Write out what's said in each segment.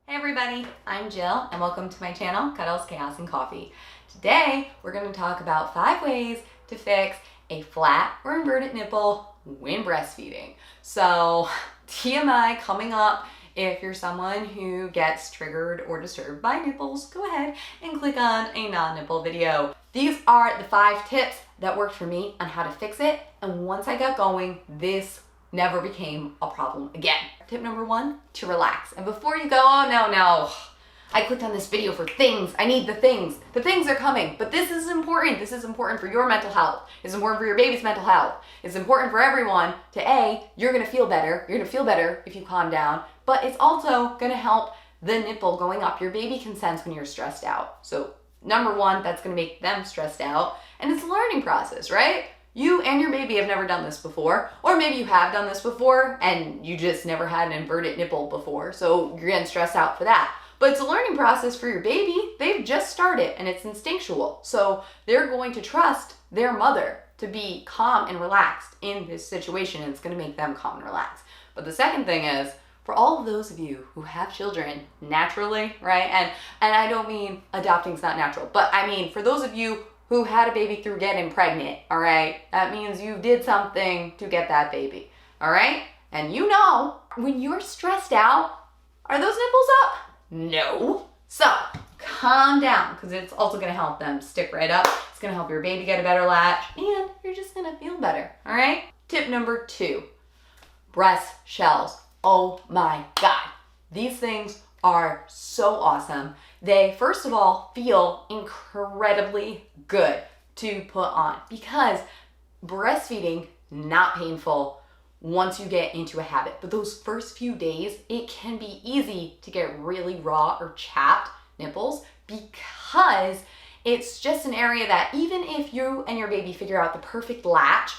Hey everybody, I'm Jill and welcome to my channel, Cuddles, Chaos, and Coffee. Today we're going to talk about 5 ways to fix a flat or inverted nipple when breastfeeding. So TMI coming up. If you're someone who gets triggered or disturbed by nipples, go ahead and click on a non-nipple video. These are the 5 tips that worked for me on how to fix it, and once I got going, this never became a problem again. Tip number 1, to relax. And before you go, oh no, I clicked on this video for things. I need the things. The things are coming, but this is important. This is important for your mental health. It's important for your baby's mental health. It's important for everyone to you're gonna feel better. You're gonna feel better if you calm down, but it's also gonna help the nipple going up. Your baby can sense when you're stressed out. So number 1, that's gonna make them stressed out, and it's a learning process, right? You and your baby have never done this before, or maybe you have done this before and you just never had an inverted nipple before, so you're getting stressed out for that. But it's a learning process for your baby. They've just started and it's instinctual. So they're going to trust their mother to be calm and relaxed in this situation, and it's gonna make them calm and relaxed. But the second thing is, for all of those of you who have children naturally, right? And I don't mean adopting's not natural, but I mean for those of you who had a baby through getting pregnant, all right? That means you did something to get that baby, all right? And you know, when you're stressed out, are those nipples up? No. So calm down, because it's also gonna help them stick right up. It's gonna help your baby get a better latch, and you're just gonna feel better, all right? Tip number 2, breast shells. Oh my God. These things are so awesome. They, first of all, feel incredibly good to put on because breastfeeding, not painful once you get into a habit. But those first few days, it can be easy to get really raw or chapped nipples because it's just an area that even if you and your baby figure out the perfect latch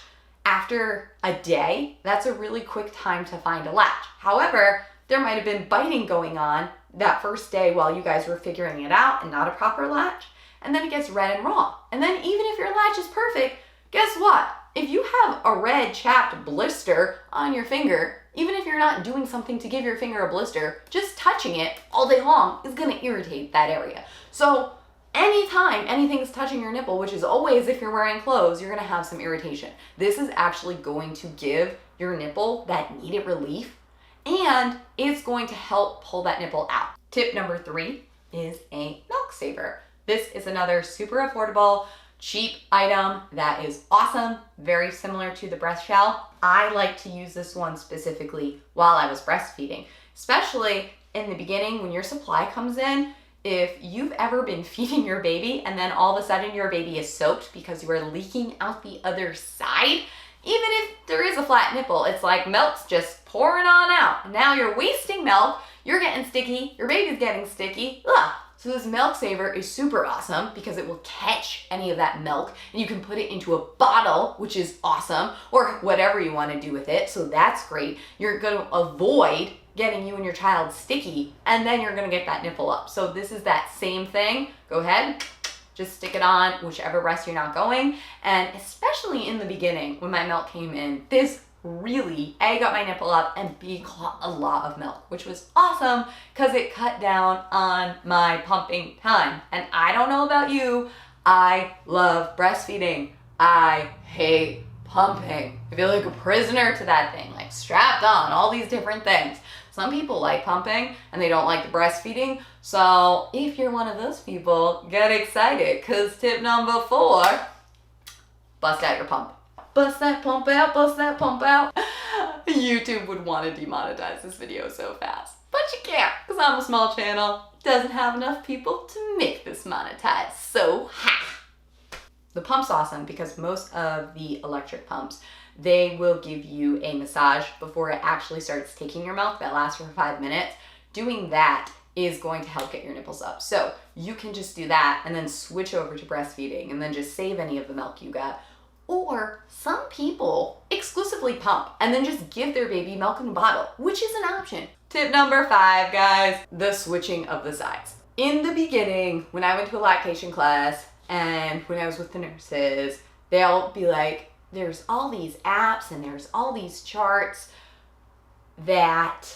after a day, that's a really quick time to find a latch. However, there might have been biting going on that first day while you guys were figuring it out and not a proper latch, and then it gets red and raw. And then even if your latch is perfect, guess what? If you have a red chapped blister on your finger, even if you're not doing something to give your finger a blister, just touching it all day long is gonna irritate that area. So anytime anything's touching your nipple, which is always if you're wearing clothes, you're gonna have some irritation. This is actually going to give your nipple that needed relief, and it's going to help pull that nipple out. Tip number 3 is a milk saver. This is another super affordable, cheap item that is awesome, very similar to the breast shell. I like to use this one specifically while I was breastfeeding, especially in the beginning when your supply comes in. If you've ever been feeding your baby and then all of a sudden your baby is soaked because you are leaking out the other side, even if there is a flat nipple, it's like milk's just pouring on out. Now you're wasting milk, you're getting sticky, your baby's getting sticky. Ugh. So this milk saver is super awesome because it will catch any of that milk, and you can put it into a bottle, which is awesome, or whatever you want to do with it. So that's great. You're going to avoid getting you and your child sticky, and then you're going to get that nipple up. So this is that same thing. Go ahead. Just stick it on whichever breast you're not going. And especially in the beginning when my milk came in, this really got my nipple up and B caught a lot of milk, which was awesome because it cut down on my pumping time. And I don't know about you, I love breastfeeding. I hate pumping. I feel like a prisoner to that thing, like strapped on, all these different things. Some people like pumping and they don't like the breastfeeding. So if you're one of those people, get excited because tip number 4, bust out your pump. Bust that pump out, bust that pump out. YouTube would want to demonetize this video so fast, but you can't because I'm a small channel. Doesn't have enough people to make this monetized, so ha! The pump's awesome because most of the electric pumps, they will give you a massage before it actually starts taking your milk that lasts for 5 minutes. Doing that is going to help get your nipples up. So you can just do that and then switch over to breastfeeding and then just save any of the milk you got. Or some people exclusively pump and then just give their baby milk in a bottle, which is an option. Tip number 5, guys, the switching of the sides. In the beginning, when I went to a lactation class and when I was with the nurses, they'll be like, there's all these apps and there's all these charts that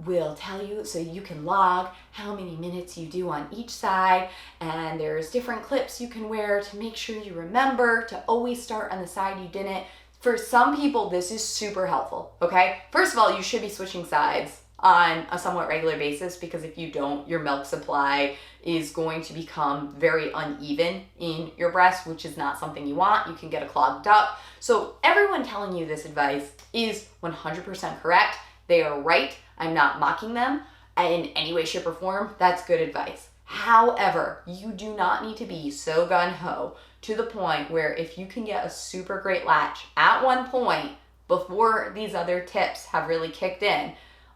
will tell you, so you can log how many minutes you do on each side, and there's different clips you can wear to make sure you remember to always start on the side you didn't. For some people, this is super helpful, okay? First of all, you should be switching sides on a somewhat regular basis, because if you don't, your milk supply is going to become very uneven in your breast, which is not something you want. You can get a clogged duct. So everyone telling you this advice is 100% correct. They are right. I'm not mocking them in any way, shape, or form. That's good advice. However, you do not need to be so gung-ho to the point where if you can get a super great latch at one point before these other tips have really kicked in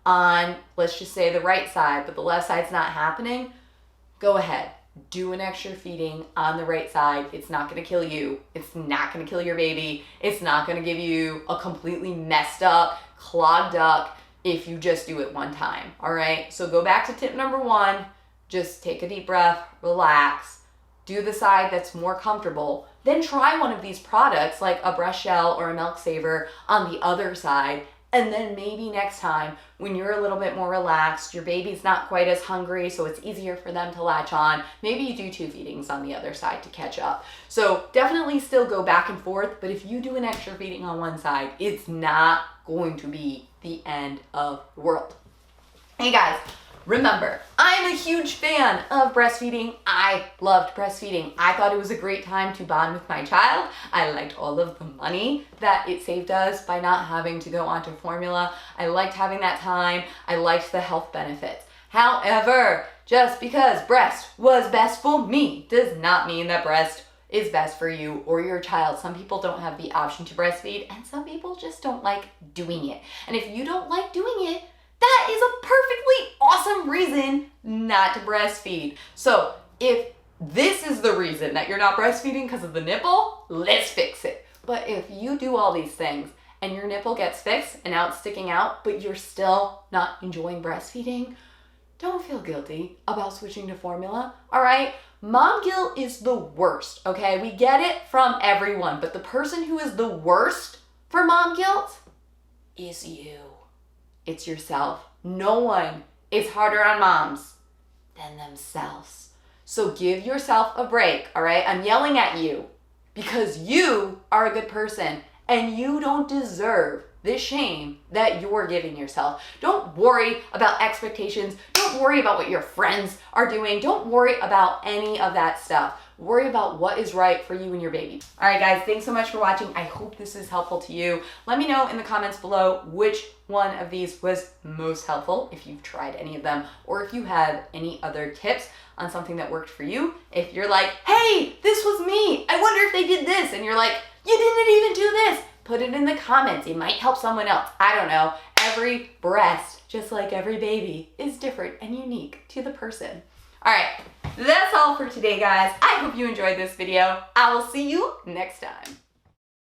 on, let's just say, the right side, but the left side's not happening, go ahead. Do an extra feeding on the right side. It's not going to kill you. It's not going to kill your baby. It's not going to give you a completely messed up, clogged duct if you just do it one time, all right? So go back to tip number 1. Just take a deep breath, relax, do the side that's more comfortable. Then try one of these products like a breast gel or a milk saver on the other side. And then maybe next time when you're a little bit more relaxed, your baby's not quite as hungry, so it's easier for them to latch on, maybe you do 2 feedings on the other side to catch up. So definitely still go back and forth, but if you do an extra feeding on one side, it's not going to be the end of the world. Hey guys, remember, I'm a huge fan of breastfeeding. I loved breastfeeding. I thought it was a great time to bond with my child. I liked all of the money that it saved us by not having to go onto formula. I liked having that time. I liked the health benefits. However, just because breast was best for me does not mean that breast is best for you or your child. Some people don't have the option to breastfeed, and some people just don't like doing it. And if you don't like doing it, that is a perfectly awesome reason not to breastfeed. So if this is the reason that you're not breastfeeding because of the nipple, let's fix it. But if you do all these things and your nipple gets fixed and now it's sticking out, but you're still not enjoying breastfeeding, don't feel guilty about switching to formula, all right? Mom guilt is the worst, okay? We get it from everyone, but the person who is the worst for mom guilt is you. It's yourself. No one is harder on moms than themselves. So give yourself a break, all right? I'm yelling at you because you are a good person and you don't deserve this shame that you're giving yourself. Don't worry about expectations. Don't worry about what your friends are doing. Don't worry about any of that stuff. Worry about what is right for you and your baby. All right, guys, thanks so much for watching. I hope this is helpful to you. Let me know in the comments below which one of these was most helpful, if you've tried any of them, or if you have any other tips on something that worked for you. If you're like, hey, this was me, I wonder if they did this, and you're like, you didn't even do this, put it in the comments. It might help someone else. I don't know. Every breast, just like every baby, is different and unique to the person. All right, that's all for today, guys. I hope you enjoyed this video. I will see you next time.